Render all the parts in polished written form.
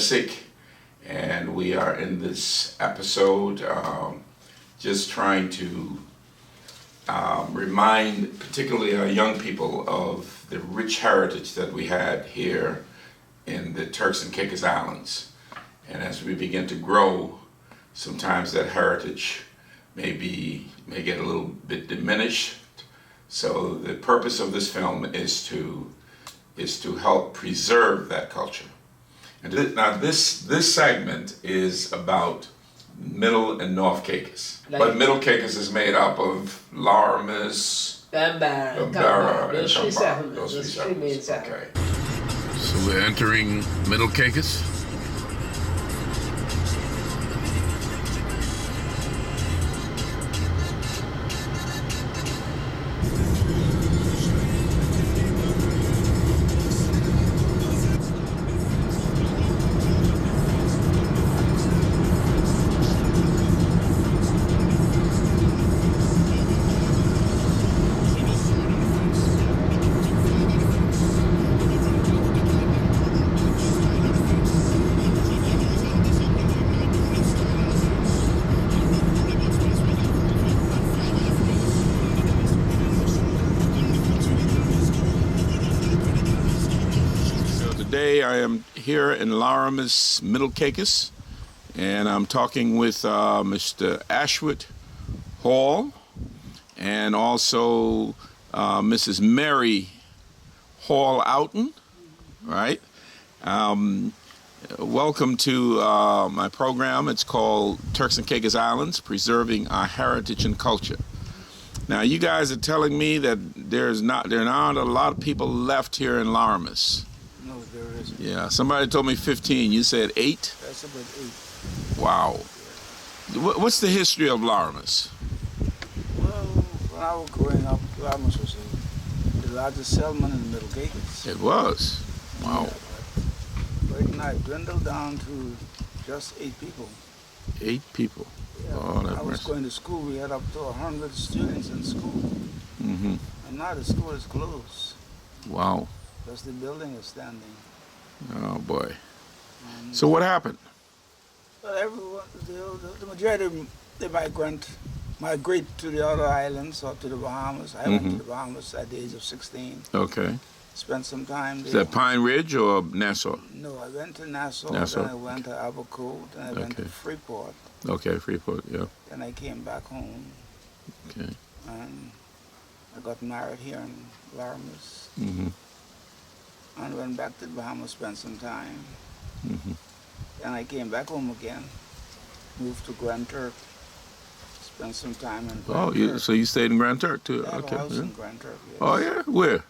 Missick, and we are in this episode just trying to remind particularly our young people of the rich heritage that we had here in the Turks and Caicos Islands. And as we begin to grow, sometimes that heritage may get a little bit diminished. So the purpose of this film is to help preserve that culture. And now this segment is about Middle and North Caicos. But Middle Caicos is made up of Lorimers, Bambara, and Chambara. Those three main settlements. Okay. So we're entering Middle Caicos. Today I am here in Lorimers, Middle Caicos, and I'm talking with Mr. Ashwood Hall and also Mrs. Mary Hall-Outten, right? Welcome to my program. It's called Turks and Caicos Islands, Preserving Our Heritage and Culture. Now, you guys are telling me that there aren't a lot of people left here in Lorimers. No, there isn't. Yeah, somebody told me 15. You said 8? That's about 8. Wow. What's the history of Lorimers? Well, when I was growing up, Lorimers was the largest settlement in the Middle Caicos. It was. Wow. Yeah, right now it dwindled down to just 8 people. 8 people. Yeah. Oh, when I was going to school, we had up to 100 students in school. Mm-hmm. And now the school is closed. Wow. Because the building is standing. Oh, boy. So what happened? Well, everyone, the majority of them, they migrate to the other islands or to the Bahamas. I went to the Bahamas at the age of 16. Okay. Spent some time there. Is that Pine Ridge or Nassau? No, I went to Nassau, Nassau. then I went to Abaco, then I went to Freeport. Okay, Freeport, yeah. Then I came back home. Okay. And I got married here in Lorimers. Mm-hmm. And went back to the Bahamas, spent some time. Mm-hmm. Then I came back home again, moved to Grand Turk, spent some time in Grand Turk. So you stayed in Grand Turk too? I have Okay. a house in Grand Turk, yes. Oh yeah? Where?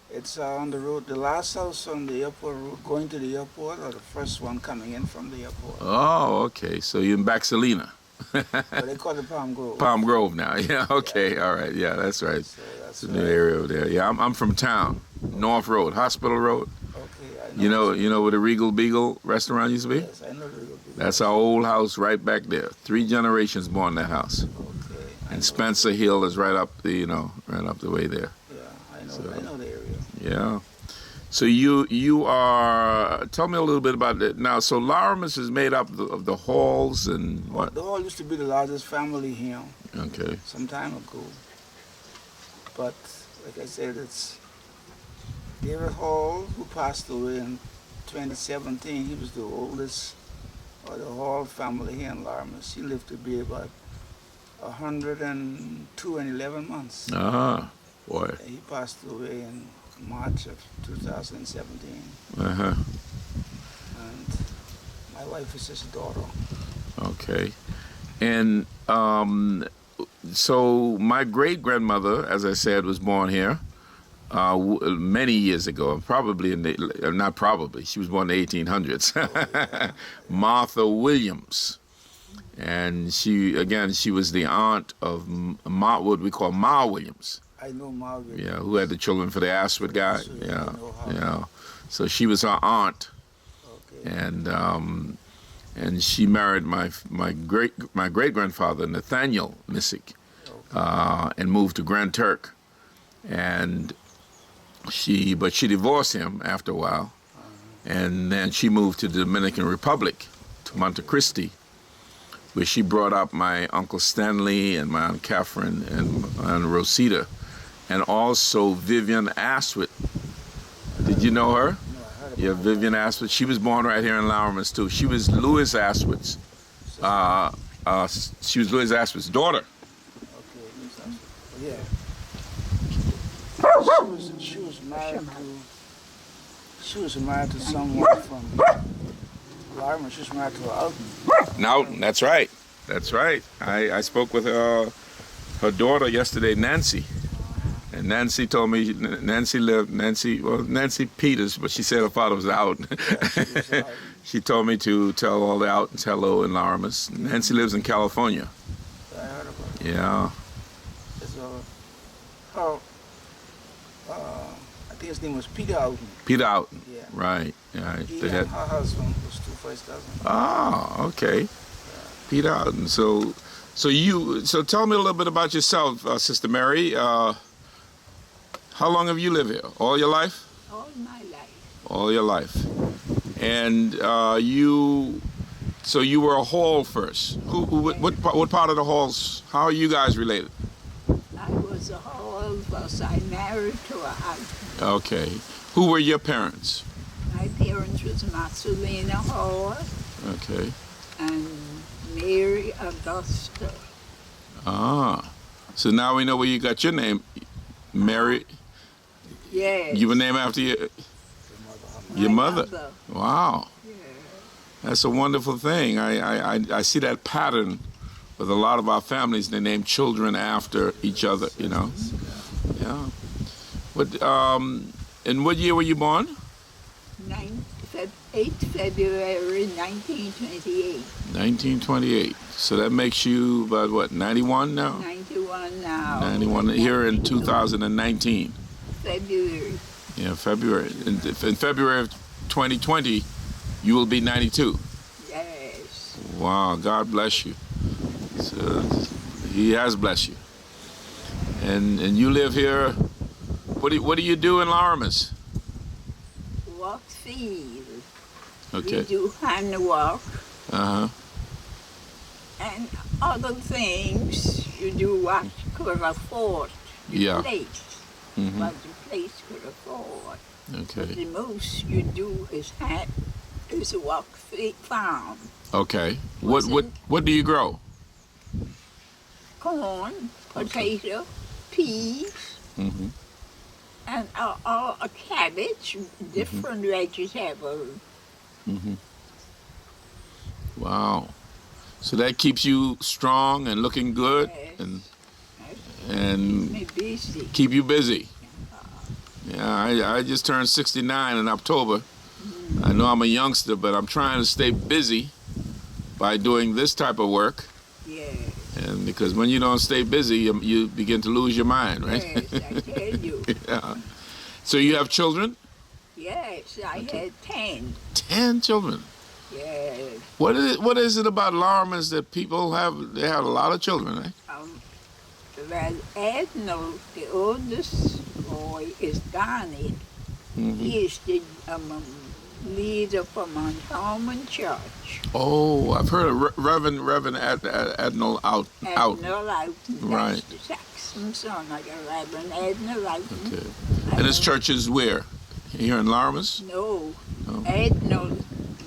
It's on the road, the last house on the airport route, going to the airport, or the first one coming in from the airport. Oh, okay. So you're in Baxalina. But they call it Palm Grove. Palm Grove now. Yeah, okay. Yeah. All right. Yeah, that's right. So that's it's a new area over there. Yeah, I'm from town. North Road, Hospital Road. Okay, I know. You know where the Regal Beagle restaurant used to be? Yes, I know the Regal Beagle. That's our old house right back there. 3 generations born in that house. Okay. And Spencer Hill is right up the way there. Yeah, I know the area. Yeah. So you are, tell me a little bit about that. Now, so Lorimers is made up of the Halls and what? The Hall used to be the largest family here. Okay. Some time ago. But, like I said, it's David Hall, who passed away in 2017. He was the oldest of the Hall family here in Lorimers. He lived to be about 102 and 11 months. Ah, boy. He passed away in March of 2017. Uh-huh. And my wife is his daughter. Okay. And so my great-grandmother, as I said, was born here many years ago, probably not probably, she was born in the 1800s. Martha Williams. And she was the aunt of what we call Ma Williams. I know Ma Williams. Yeah, who had the children for the Ashwood guy. Yeah. So she was our aunt. Okay. And she married my great grandfather Nathaniel Missick, and moved to Grand Turk, and she divorced him after a while, And then she moved to the Dominican Republic, to Monte Cristi, where she brought up my Uncle Stanley and my Aunt Catherine and Rosita, and also Vivian Aswit. Did you know her? No, I heard about Yeah, Vivian Aswit. She was born right here in Lorimers too. She was Louis Aswit's. She was Louis Aswit's daughter. Okay, yeah. She was married to someone from Lorimers. She was married to Hall-Outten. No, that's right. That's right. I spoke with her daughter yesterday, Nancy. And Nancy told me, Nancy Peters, but she said her father was out. She told me to tell all the Outens hello in Lorimers. Nancy lives in California. I heard about it. Yeah. So, I think his name was Peter Houghton. Peter Outten. Yeah. Right. Yeah. He They and had, her husband was two first cousins. ah, okay. Peter Outten. So tell me a little bit about yourself, Sister Mary. How long have you lived here? All your life? All my life. All your life. And so you were a Hall first. What part of the Halls? How are you guys related? I was a Hall because I married to a Houghton. Okay. Who were your parents? My parents was Marcelina Hall Okay. and Mary Augusta. Ah. So now we know where you got your name, Mary. Yes. You were named after your My mother. Wow. Yeah. That's a wonderful thing. I see that pattern with a lot of our families. They name children after each other, you know. Yeah. In what year were you born? 8th February 1928. 1928. So that makes you about what, 91 now? 91 now. 91 here in 2019. February. Yeah, February. In February of 2020, you will be 92. Yes. Wow, God bless you. So, he has blessed you. And you live here. What do you do in Lorimers? Walk field. Okay. We do handwork Uh-huh. and other things. You do what could afford. Yeah. Place. Mhm. What the place could afford. Okay. The most you do is walk farm. Okay. What do you grow? Corn, potato, peas, Mm-hmm. and all a cabbage, different vegetables. Mm-hmm. Wow. So that keeps you strong and looking good Yes. and Me busy. keep you busy. Yeah, I just turned 69 in October. I know I'm a youngster, but I'm trying to stay busy by doing this type of work. Yes. And because when you don't stay busy, you begin to lose your mind, right? Yes, I tell you. Yeah. So you have children? Yes, I had 10. 10 children. Yes. What is it about Lorimers that people have? They have a lot of children, right? Well, Edno, the oldest boy, is Donnie. Mm-hmm. He is the leader for Mount Harmon Church. Oh, I've heard of Reverend Admiral out. Edno Outten. Right. That's the Saxon son of the Reverend Edno Outten. Okay. And this church is where? Here in Lorimers? No, No. Edno,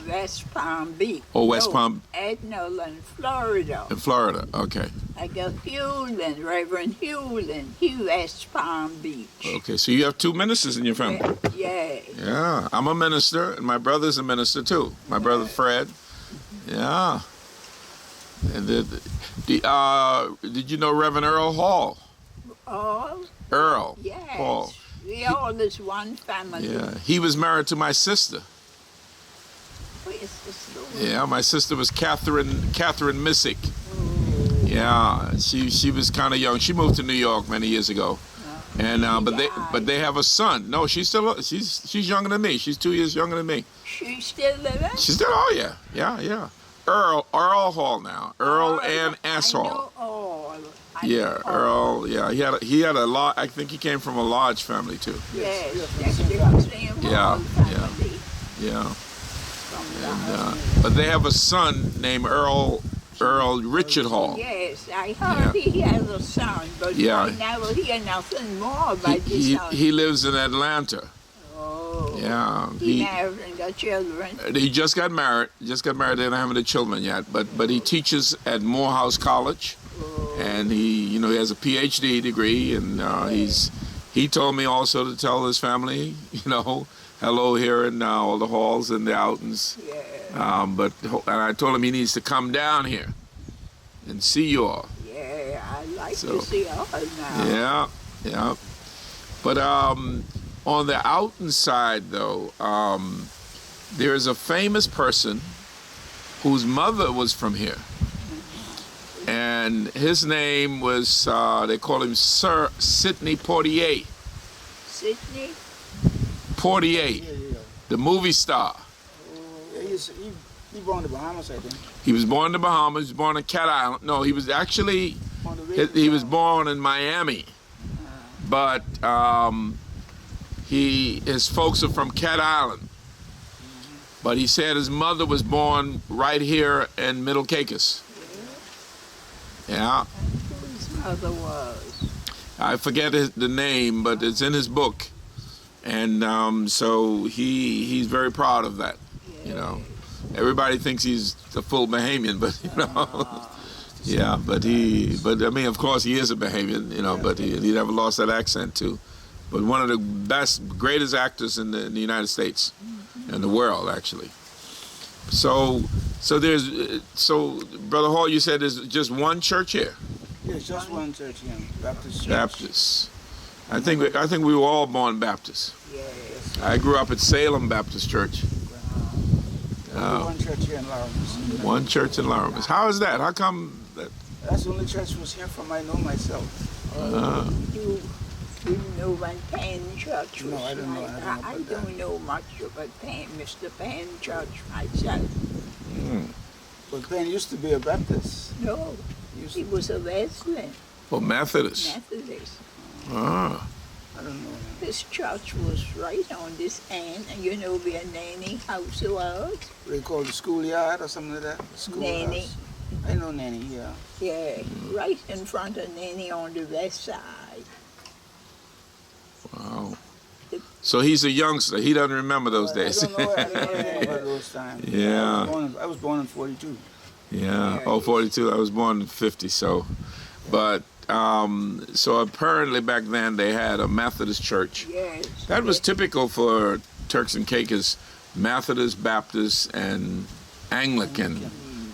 West Palm Beach. Oh, West Palm. Edno in Florida. In Florida. Okay. I got Hewlin, Reverend Hewlin, he West Palm Beach. Okay. So you have two ministers in your family. Yeah. Yeah. I'm a minister, and my brother's a minister too. My brother Fred. Yeah. And did you know Reverend Earl Hall? All? Earl Yes. Hall. We all is one family. Yeah. He was married to my sister. Where's the story? Yeah. My sister was Catherine Missick. Yeah, she was kind of young. She moved to New York many years ago, and but they have a son. No, she's younger than me. She's 2 years younger than me. She's still living? She's still yeah. Earl Hall now. Earl and S I Hall. know all. Yeah, Earl. Yeah, he had a lot. I think he came from a large family too. Yes, that's the same Yeah, Hall family. Yeah. from And, the but they have a son named Earl Richard Hall. Yes, I heard he has a son, but Yeah. I never hear nothing more about this son. He lives in Atlanta. Oh. Yeah. He married and got children. He just got married. They don't have any children yet. But he teaches at Morehouse College, and he has a PhD degree, and he told me also to tell his family, hello here and all the Halls and the Outens. Yeah. And I told him he needs to come down here and see you all. Yeah, I like to see all now. Yeah, yeah. But on the Outten side, though, there is a famous person whose mother was from here. And his name was, they call him Sir Sidney Poitier. Sidney? Poitier, the movie star. He born in the Bahamas, I think. He was born in the Bahamas. He was born in Cat Island. No, he was actually, he was born in Miami. But his folks are from Cat Island. But he said his mother was born right here in Middle Caicos. Yeah. Who his mother was? I forget the name, but it's in his book. And so he's very proud of that, Everybody thinks he's a full Bahamian, but yeah, but I mean, of course he is a Bahamian, but he never lost that accent too. But one of the greatest actors in the United States, and the world actually. So Brother Hall, you said there's just one church here. Yes, just one church here, Baptist church. Baptist. I think we were all born Baptist. Yes. I grew up at Salem Baptist Church. One church here in Lorimers. One church in Lorimers. How is that? How come that? That's the only church was here from I know myself. You didn't know when Penn Church was? No, I don't know. I don't know much about Mr. Penn Church myself. But Penn used to be a Baptist. No, he was a Wesleyan. Oh, Methodist. Methodist. Ah. I don't know. This church was right on this end, and where Nanny house was? They call it the schoolyard or something like that? Nanny. House. I know Nanny, yeah. Yeah, right in front of Nanny on the west side. Wow. So he's a youngster. He doesn't remember those days. I don't know anything about those times. Yeah. I was born in 42. Yeah. Oh, 42. I was born in 50. So, but so apparently back then they had a Methodist church. Yes. That was typical for Turks and Caicos, Methodist, Baptist, and Anglican.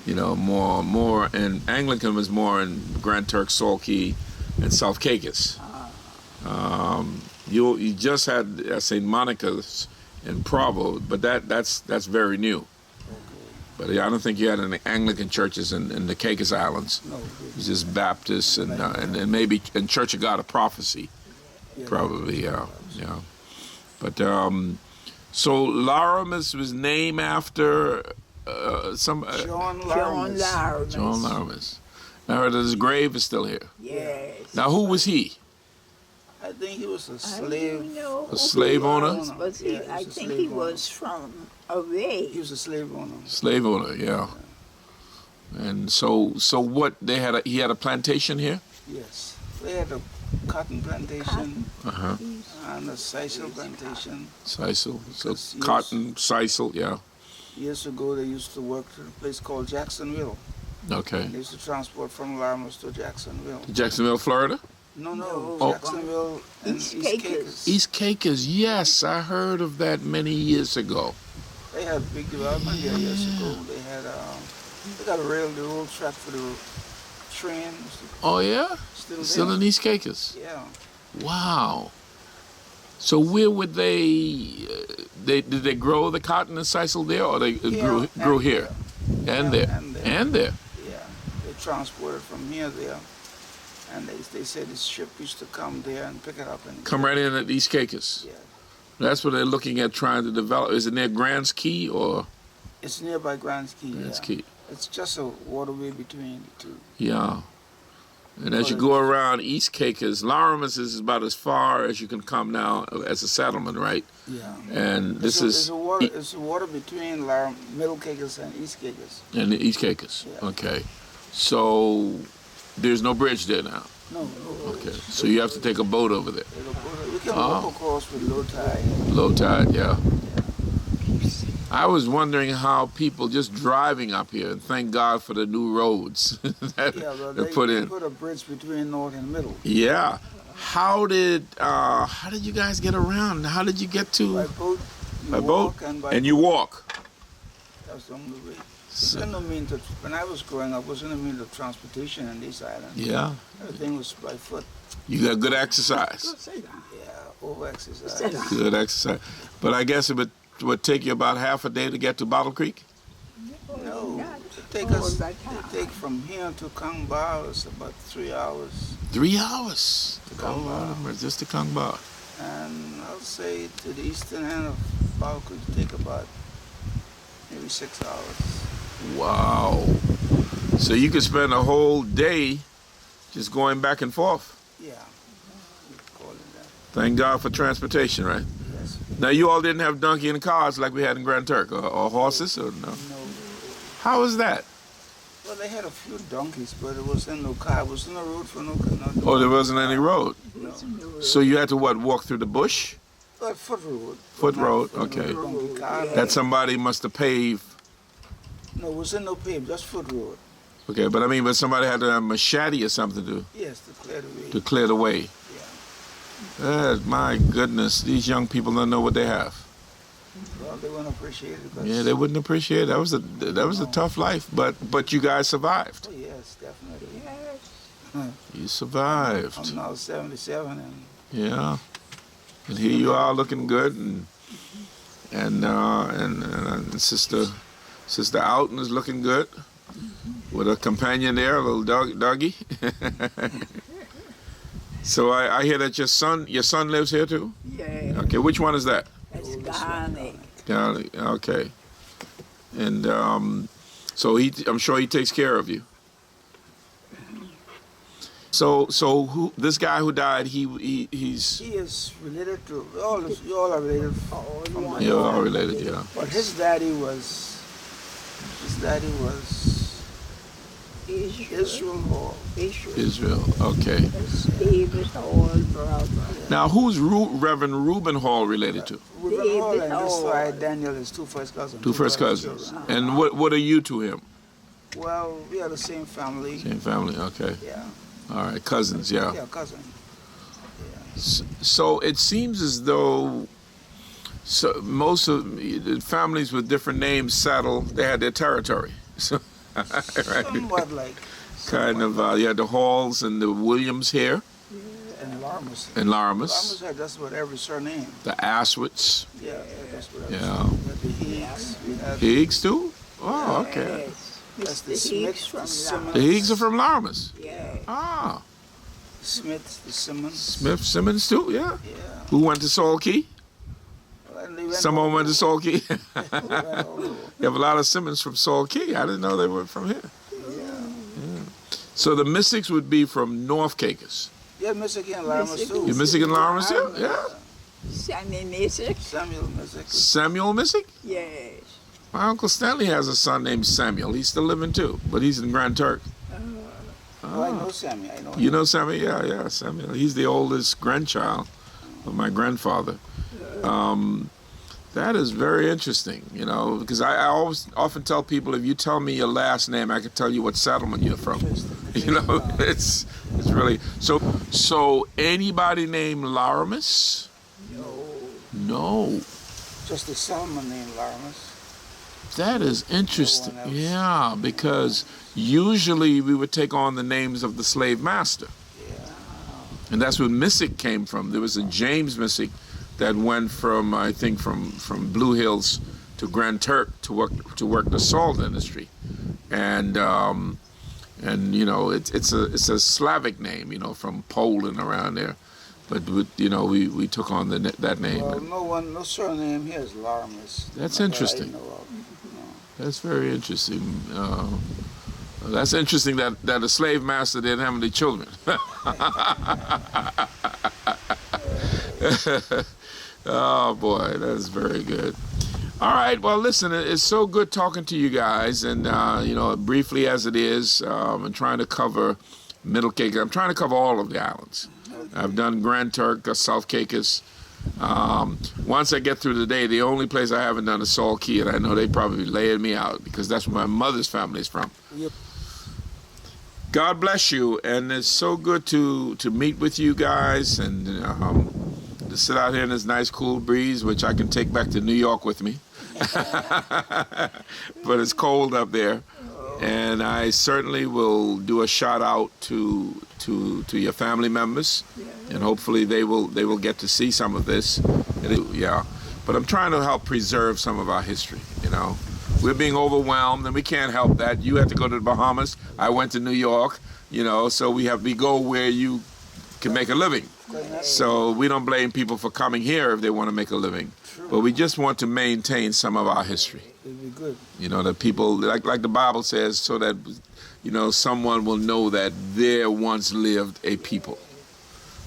More, and Anglican was more in Grand Turk, Salt and South Caicos. You just had St. Monica's in Provo, but that's very new. But I don't think you had any Anglican churches in the Caicos Islands. No. It was just Baptists and maybe in Church of God of Prophecy, probably, yeah. But so Lorimers was named after John Lorimers. John Lorimers. Now his grave is still here. Yes. Now who was he? I think he was a slave. I don't know A slave owner? But I think he was from away. He was a slave owner. Slave owner, yeah. And so what he had a plantation here? Yes. They had a cotton plantation Uh-huh. and a sisal plantation. Sisal. So Because cotton, sisal, yeah. Years ago, they used to work at a place called Jacksonville. Okay. They used to transport from Lorimers to Jacksonville. Jacksonville, Florida? No, Oh. Jacksonville and East East Caicos. Caicos. East Caicos, yes, I heard of that many years ago. They had a big development there years ago. They had they got the old track for the train. Oh yeah? Still Still there. in East Caicos? Yeah. Wow. So where would did they grow the cotton and sisal there, or they grew here? And there. And there. Yeah. They transported from here there. And they said this ship used to come there and pick it up and Come right in at East Caicos. Yeah. That's what they're looking at trying to develop. Is it near Grants Key or It's nearby Grants Key. Grants Yeah. Key? It's just a waterway between the two. Yeah. And as you go around East Caicos, Lorimers is about as far as you can come now as a settlement, right? Yeah. And this It's the water between Middle Caicos and East Caicos. and East Caicos. Yeah. Okay. So there's no bridge there now. No. Okay. So you have to take a boat over there. We can walk across with low tide. Low tide, yeah. I was wondering how people just driving up here, and thank God for the new roads that they put in. They put a bridge between North and Middle. Yeah. How did you guys get around? How did you get to? By boat. By boat? And you walk. That's the only way. When I was growing up, wasn't a means of transportation in these islands. Yeah. Everything was by foot. You got good exercise. Yeah, over exercise. Good exercise. But I guess it would take you about half a day to get to Bottle Creek? No. It take from here to Kang Bao, it's about 3 hours. 3 hours? To Kang Bao. Just to Kang Bao. And I'll say to the eastern end of Bao could take about maybe 6 hours. Wow. So you could spend a whole day just going back and forth. Yeah. Call it that. Thank God for transportation, right? Yes. Now you all didn't have donkey and cars like we had in Grand Turk, or horses, or no? No. How was that? Well, they had a few donkeys, but it wasn't no car. It was no road for no car. Oh, there wasn't any road. No. So you had to walk through the bush? Foot road. Foot road, okay. That somebody must have paved. No, it wasn't no paved, just foot road. Okay, but somebody had to have a machete or something Yes, to clear the way. to clear the way. Yeah. My goodness, these young people don't know what they have. Well, they wouldn't appreciate it. Because, Yeah, they wouldn't appreciate it. That was a tough life, but you guys survived. Oh, yes, definitely. You survived. I'm now 77, and Yeah, and here you are looking good, and Sister Outten is looking good with a companion there, a little doggy. So I hear that your son lives here too. Yeah. Okay, which one is that? That's Ghani. Down. Okay, and so I'm sure he takes care of you. So this guy who died, he's he is related to you all are related. yeah, all related, yeah. But his daddy was Israel Hall. Israel. Okay. David Hall, brother. Now, who's Reverend Reuben Hall related to? Reuben Hall and this Hall. guy Daniel is two first cousins. Two first cousins. And what are you to him? Well, we are the same family. Same family. Okay. Yeah. All right. Cousins. Yeah. Yeah, cousin. So it seems as though most of the families with different names settled. They had their territory. So, right. Somewhat like. Kind of. You had the Halls and the Williams here. And Lorimers. And Lorimers. Lorimers had just about every surname. The Aswits. Yeah, that's what I Yeah. was. We had the Higgs. We had Higgs too. Oh, okay. Yes. That's the Mr. Higgs Smith, from the Simmons. The Higgs are from Lorimers. Yeah. Ah. Smith, the Simmons. Smith Simmons too. Yeah. Yeah. Who went to Salt Key? And they went Someone all went to Salt Key. over. They went all over. You have a lot of Simmons from Salt Key. I didn't know they were from here. Yeah. So the Mystics would be from North Caicos. Yeah, Michigan Lorimers too. You Michigan Lorimers too? Yeah. Sammy Messick. Samuel Missick. Samuel Mystick? Yes. My Uncle Stanley has a son named Samuel. He's still living too, but he's in Grand Turk. Oh, I know Sammy. I know him. You know Samuel? Yeah, Samuel. He's the oldest grandchild of my grandfather. That is very interesting, because I always often tell people, if you tell me your last name, I can tell you what settlement you're from. It's really so anybody named Lorimers? No. Just the Solomon named Lorimers. That is interesting. No one else. Yeah, because usually we would take on the names of the slave master. Yeah. And that's where Missick came from. There was a James Missick that went from, I think, from Blue Hills to Grand Turk to work the salt industry. And it's a Slavic name, from Poland around there. But we took on that name. Well, no surname here is Lorimers. That's Not that I interesting. know of. No. That's very interesting. That's interesting that a slave master didn't have any children. Oh boy, that's very good. All right, well, listen, it's so good talking to you guys, and briefly as it is, I'm trying to cover Middle Caicos. I'm trying to cover all of the islands. I've done Grand Turk, South Caicos. Once I get through the day, the only place I haven't done is Salt Key, and I know they probably laying me out because that's where my mother's family is from. Yep. God bless you, and it's so good to meet with you guys and to sit out here in this nice cool breeze, which I can take back to New York with me. But it's cold up there, and I certainly will do a shout out to your family members, and hopefully they will get to see some of this. Yeah, but I'm trying to help preserve some of our history. We're being overwhelmed, and we can't help that. You had to go to the Bahamas. I went to New York. So we go where you can make a living. So we don't blame people for coming here if they want to make a living. But we just want to maintain some of our history. It'd be good. That people, like the Bible says, so that, someone will know that there once lived a people.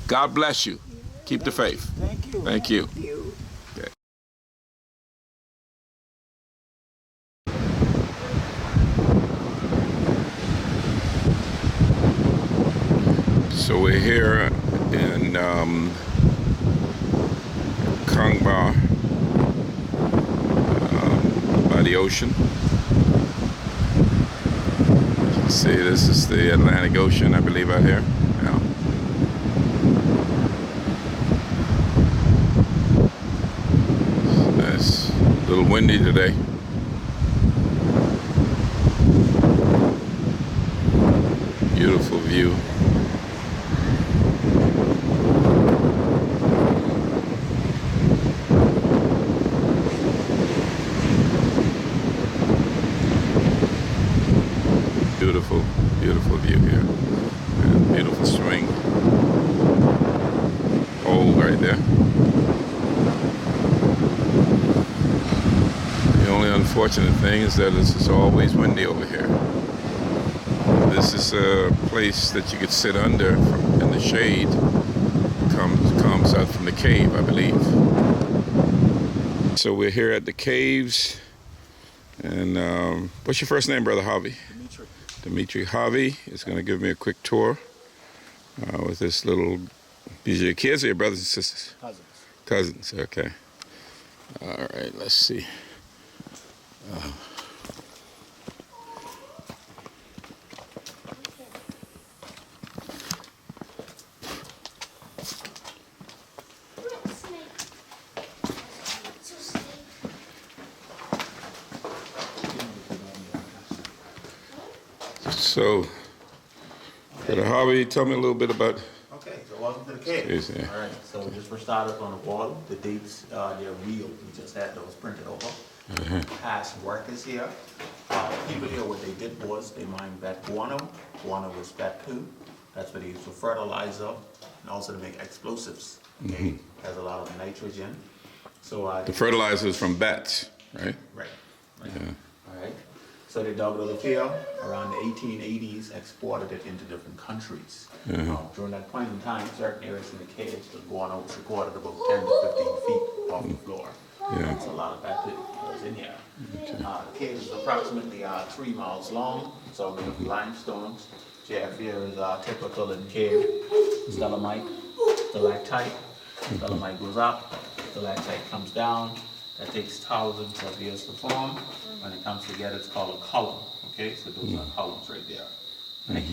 God bless you. Keep the faith. Thank you. Thank you. You. Okay. So we're here in Kangba, by the ocean. You can see this is the Atlantic Ocean, I believe, out here. Yeah. It's a little windy today. Beautiful view. Beautiful, beautiful view here. And beautiful swing. Hole right there. The only unfortunate thing is that it's always windy over here. This is a place that you could sit under in the shade. Comes out from the cave, I believe. So we're here at the caves. And what's your first name, Brother Harvey? Dimitri. Harvey is going to give me a quick tour with this little. These are your kids or your brothers and sisters? Cousins. Cousins, okay. All right, let's see. So, Brother Harvey, tell me a little bit about. Okay, so welcome to the caves. Yeah. All right, so just for starters on the wall, the dates, they're real. We just had those printed over. Past workers here. People here, what they did was they mined that guano. Guano was that too. That's what they used for fertilizer and also to make explosives. Okay, has a lot of nitrogen. So The fertilizer is from bats, right? Right. Yeah. All right. So they dug it over here around the 1880s, exported it into different countries. During that point in time, certain areas in the caves, the guano was recorded about 10 to 15 feet off the floor. Yeah. That's a lot of bacteria that's in here. The cave is approximately 3 miles long, so made of limestones. Jeff here is typical in cave. Stalagmite, stalactite. Stalagmite goes up, stalactite comes down. That takes thousands of years to form. When it comes together, it's called a column. Okay, so those are columns right there. The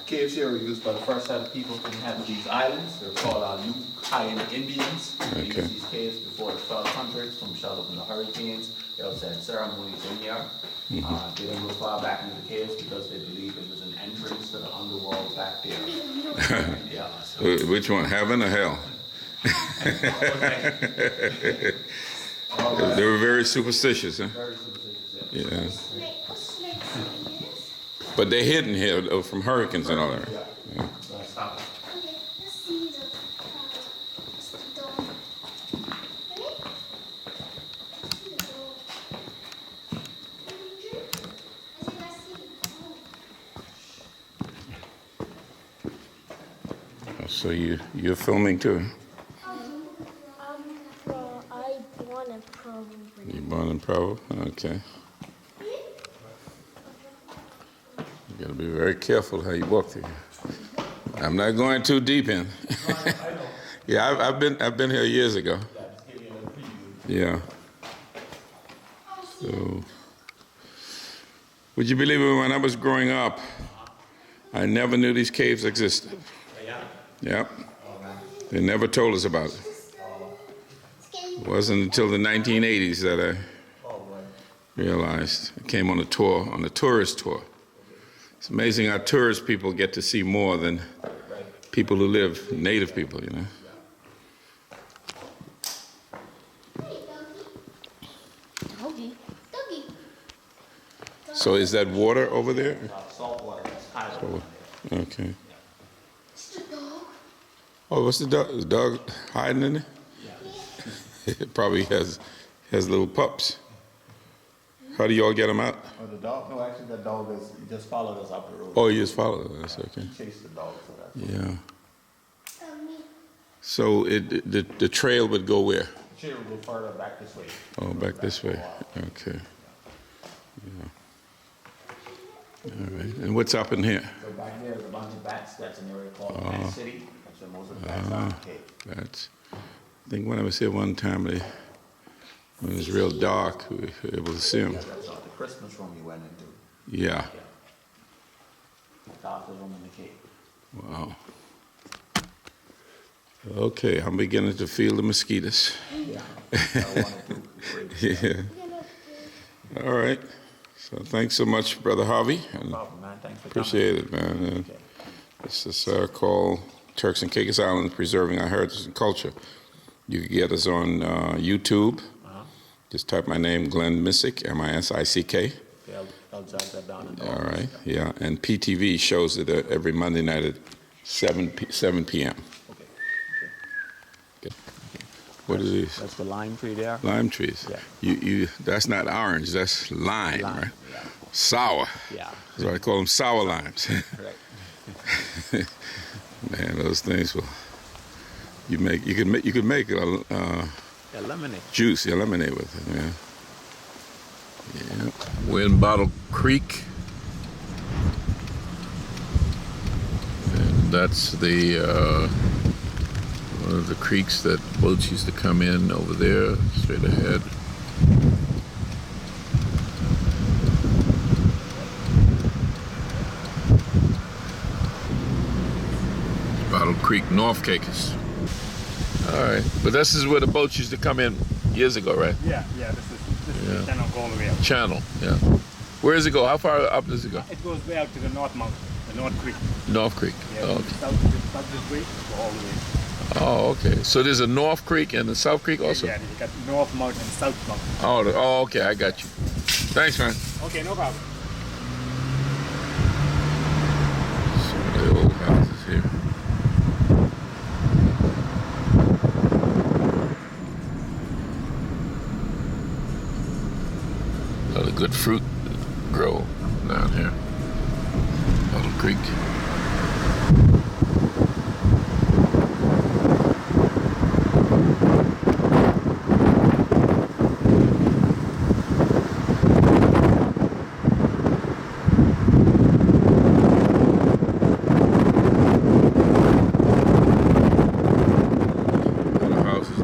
caves here were used by the first set of people to inhabit these islands. They're called Hall-Outten Indians. They used these caves before the 1200s from shelter from the hurricanes. They also had ceremonies in here. They didn't go far back into the caves because they believed it was an entrance to the underworld back there. Yeah, so. Which one, heaven or hell? They were very superstitious, huh? Very superstitious, Yeah. But they're hidden here from hurricanes and all that. Yeah. So I stopped. So you're filming too? I born in Provo. You born in Provo? Okay. You gotta be very careful how you walk through here. I'm not going too deep in. Yeah, I've been here years ago. Yeah. So, would you believe it? When I was growing up, I never knew these caves existed. Yep. They never told us about it. It wasn't until the 1980s that I realized. I came on a tour, on a tourist tour. It's amazing how tourist people get to see more than people who live, native people, you know. So is that water over there? Salt water. Okay. Oh, what's the dog? Is the dog hiding in there? It probably has little pups. How do you all get them out? Oh, the dog? No, actually, the dog he just followed us up the road. Oh, you just follow them. That's okay. He chased the dog, so that's Yeah. So the trail would go where? The chair will go further back this way. Oh, back this way. Okay. Yeah. All right. And what's up in here? So back there is a bunch of bats. That's an area called Bat City. That's where most of the bats are in the cave. That's. I think when I was here one time, when it was real dark, we were able to see them. That's the Christmas room you went into. Yeah. The darkest room in the cave. Wow. Okay, I'm beginning to feel the mosquitoes. Yeah. I wanted to. Yeah. All right. So thanks so much, Brother Harvey. And No problem, man. Thanks for appreciate it, man. And Okay. this is called Turks and Caicos Islands, Preserving Our Heritage and Culture. You can get us on YouTube. Just type my name, Glenn Missick, M-I-S-I-C-K. Okay, I'll jot that down. And All right, yeah. And PTV shows it every Monday night at 7 p.m. Okay. Okay. What are these? That's the lime tree there. Lime trees. Yeah. You that's not orange, that's lime, right? Yeah. Sour. Yeah. That's why I call them sour limes. Right. Man, those things will. You could make Yeah, lemonade. juice, lemonade with it. Yeah. Yeah. We're in Bottle Creek, and that's the one of the creeks that boats used to come in over there, straight ahead. Bottle Creek, North Caicos. All right, but this is where the boats used to come in years ago, right? Yeah, this is the channel all the way up. Channel, yeah. Where does it go? How far up does it go? It goes way out to the North Mountain, the North Creek. North Creek. Yeah, Oh, okay. south this way, go all the way. Oh, okay. So there's a North Creek and a South Creek also? Yeah, you got North Mountain and South Mountain. Oh, okay, I got you. Thanks, man. Okay, no problem. Some of the old houses here. A lot of good fruit grow down here. Bottle Creek.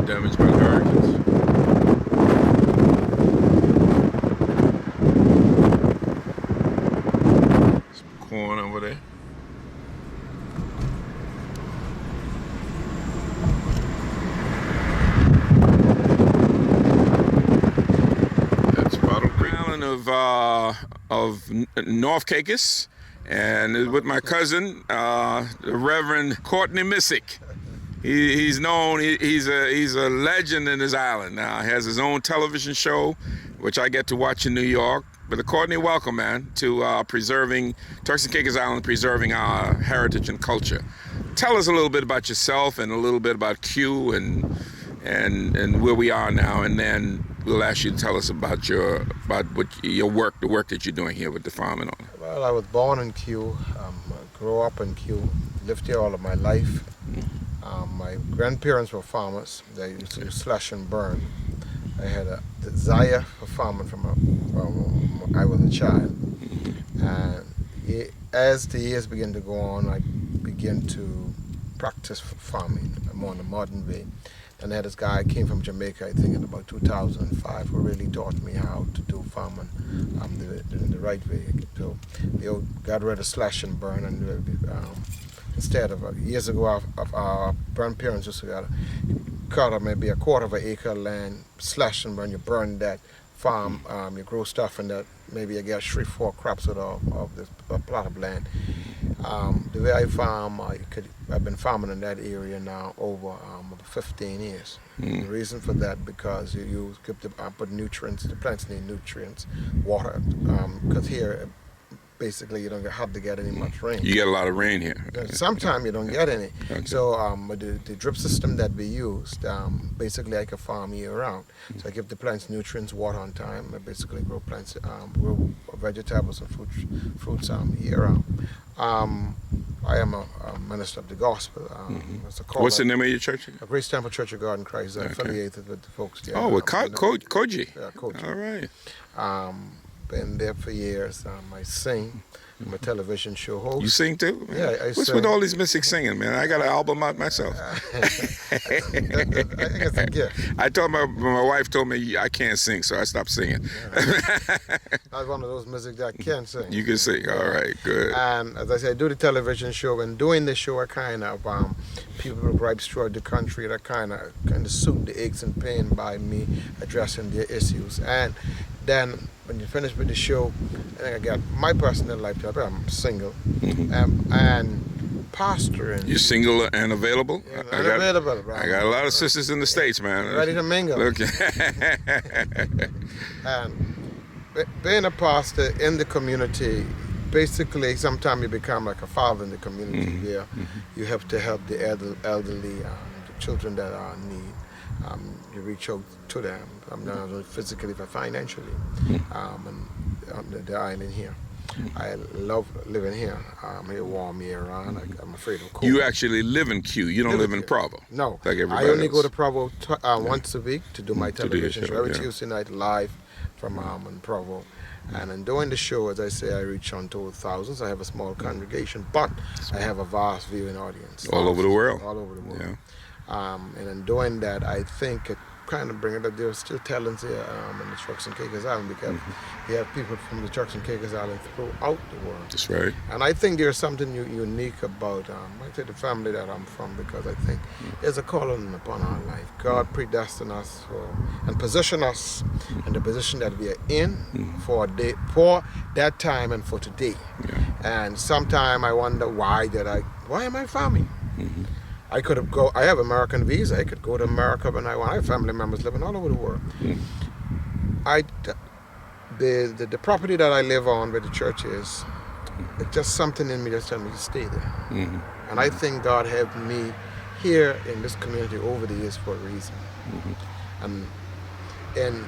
Damaged by hurricanes. Some corn over there. That's Bottle Creek. Island of North Caicos, and with my cousin, the Reverend Courtney Missick. He's known. He's a legend in his island now. He has his own television show, which I get to watch in New York. But Courtney, welcome, man, to preserving Turks and Caicos Island, preserving our heritage and culture. Tell us a little bit about yourself and a little bit about Q and where we are now, and then we'll ask you to tell us about your work, the work that you're doing here with the farm and all that. Well, I was born in Q, grew up in Q, lived here all of my life. My grandparents were farmers. They used to slash and burn. I had a desire for farming from I was a child. And as the years began to go on, I began to practice farming more in a modern way. And I had this guy came from Jamaica, I think, in about 2005, who really taught me how to do farming the right way. So they got rid of slash and burn, and instead of years ago, our grandparents used to cut up maybe a quarter of an acre of land, slash and burn. You burn that farm, you grow stuff in that. Maybe you get 3-4 crops out of this plot of land. The way I farm, I've been farming in that area now over 15 years. The reason for that, because you put nutrients, the plants need nutrients, water, because here basically you don't have to get any much rain. You get a lot of rain here. Sometimes you don't get any. Okay. So the drip system that we used, basically I can farm year round. So I give the plants nutrients, water on time. I basically grow plants, grow vegetables and fruits year round. I am a minister of the gospel. What's the name of your church? Grace Temple Church of God in Christ. I'm affiliated with the folks there. Oh, with Koji. Yeah, Koji. All right. Been there for years. I sing. I'm a television show host. You sing too? Yeah, I What's sing. with all these music singing, man? I got an album out myself. I think it's a gift. I told my wife told me I can't sing, so I stopped singing. I was one of those music that I can sing. You can sing, all right, good. And as I said, I do the television show, and doing the show, I kind of people gripes throughout the country that kind of soothe the aches and pain by me addressing their issues. And then when you finish with the show, I think I got my personal life. I'm single, and pastoring. You single and available? Yeah, available, bro. I got a lot of sisters in the States, man. Ready to mingle. Look. And being a pastor in the community, basically, sometimes you become like a father in the community where you have to help the elderly, the children that are in need. You reach out to them, not only physically but financially, and on the island here. I love living here. I'm here warm year round. I'm afraid of cold. You actually live in Q. You don't live in Provo. No, like everybody I only else. go to Provo once a week to do my television show. Every yeah. Tuesday night live from in Provo. And in doing the show, as I say, I reach unto thousands. I have a small congregation, but I have a vast viewing audience. All over the world. All over the world. Yeah. And in doing that, I think it kind of bring it up. There's still talents here in the Turks and Caicos Island, because you have people from the Turks and Caicos Island throughout the world. That's right. And I think there's something unique about I say the family that I'm from, because I think there's a calling upon our life. God predestined us and positioned us in the position that we are in for that time and for today. Yeah. And sometimes I wonder why am I farming? I could have I have American visa. I could go to America when I want. I have family members living all over the world. The property that I live on, where the church is, it's just something in me that's telling me to stay there. And I think God helped me here in this community over the years for a reason. And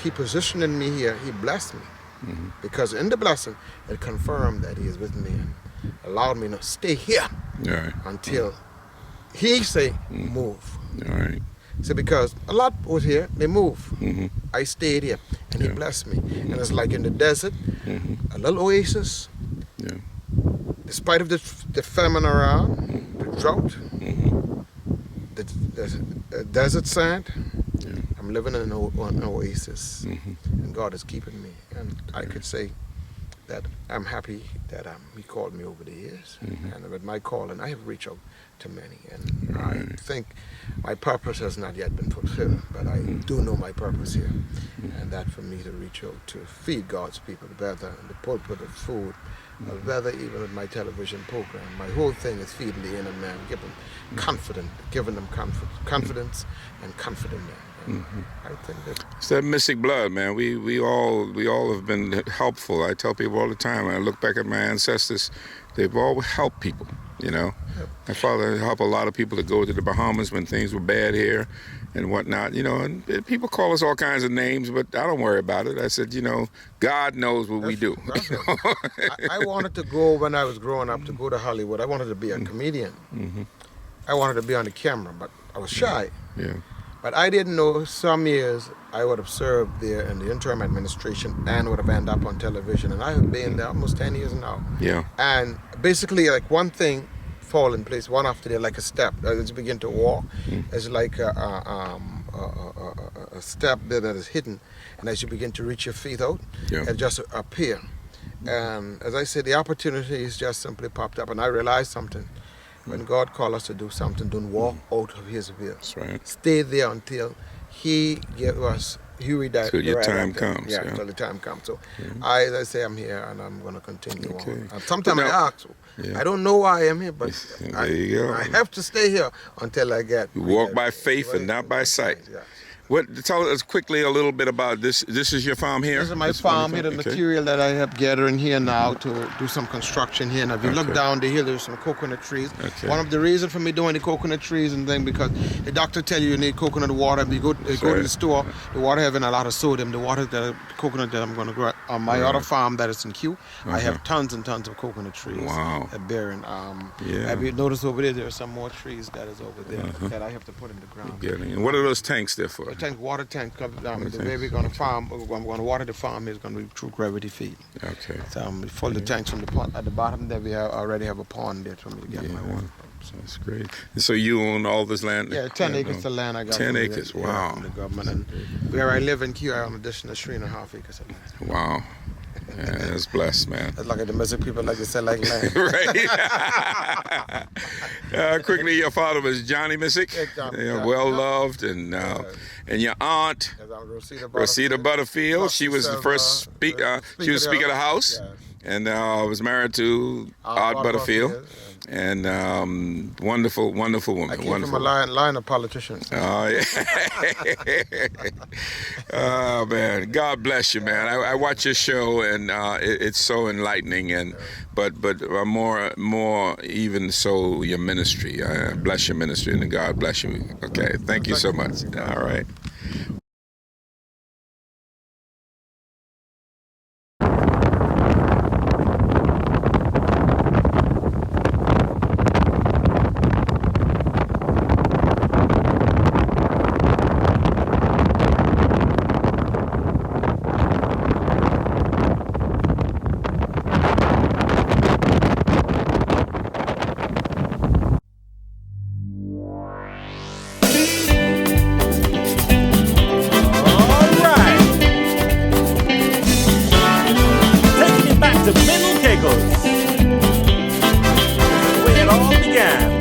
He positioned me here. He blessed me, because in the blessing, it confirmed that He is with me and allowed me to stay here until He say move. All right. So because a lot was here, they move. I stayed here, and He blessed me. And it's like in the desert, a little oasis. Yeah. Despite of the famine around, the drought, the desert sand, I'm living in an oasis, and God is keeping me. And I could say that I'm happy that He called me over the years, and with my calling, I have reached out to many, and I think my purpose has not yet been fulfilled, but I do know my purpose here, and that for me to reach out to feed God's people, whether in the pulpit of food, or whether even with my television program. My whole thing is feeding the inner man, giving them confidence and confident them. I think that it's that mystic blood, man. We all have been helpful. I tell people all the time, when I look back at my ancestors, they've all helped people. you know. My father helped a lot of people to go to the Bahamas when things were bad here and whatnot, you know, and people call us all kinds of names, but I don't worry about it. I said, you know, God knows what we do. I wanted to go, when I was growing up, to go to Hollywood. I wanted to be a comedian. I wanted to be on the camera, but I was shy. Yeah. But I didn't know some years I would have served there in the interim administration and would have ended up on television. And I have been there almost 10 years now. Yeah. And basically, like, one thing fall in place, one after the other, like a step. As you begin to walk, it's like a step there that is hidden. And as you begin to reach your feet out, it just appear. And as I said, the opportunities just simply popped up. And I realized something. When God called us to do something, don't walk out of His will. That's right. Stay there until He gave us, He redirects. Till your time comes. Yeah, until the time comes. So as I say, I'm here and I'm going to continue on. And sometimes But I now- ask, I don't know why I am here, but There you go. I have to stay here until I get. You walk by faith and not by sight. Yeah. Tell us quickly a little bit about this. This is your farm here? This is my farm here, the material that I have gathering here now to do some construction here. And if you look down the hill, there's some coconut trees. One of the reasons for me doing the coconut trees and then because the doctor tell you need coconut water. If you go to the store, the water having a lot of sodium. The water, the coconut that I'm going to grow on my other farm that is in Kew, I have tons and tons of coconut trees. Wow. Bearing. Have you noticed over there are some more trees that is over there that I have to put in the ground. And what are those tanks there for? Water tank. The way we're going to farm, I'm going to water the farm is going to be through gravity feed. Okay. So we fill the tanks from the pond at the bottom there. We already have a pond there for me to get my water from. So that's great. And so you own all this land? Yeah, 10 acres of land I got. 10 acres. Wow. From the government, and where I live in Kew, I own an additional 3.5 acres of land. Wow. Yeah, that's blessed, man. That's like the domestic people like to sell like land. Right. Quickly, your father was Johnny Missick, well loved, and your aunt Rosita Butterfield. She was the first speaker. She was Speaker of the House, and was married to Art Butterfield. And wonderful woman. I came from a line of politicians. Oh, yeah. Oh, man. God bless you, man. I watch your show, and it's so enlightening. And but more even so, your ministry. Bless your ministry, and God bless you. Okay. Thank you so much. All right. To Caicos, where it all began.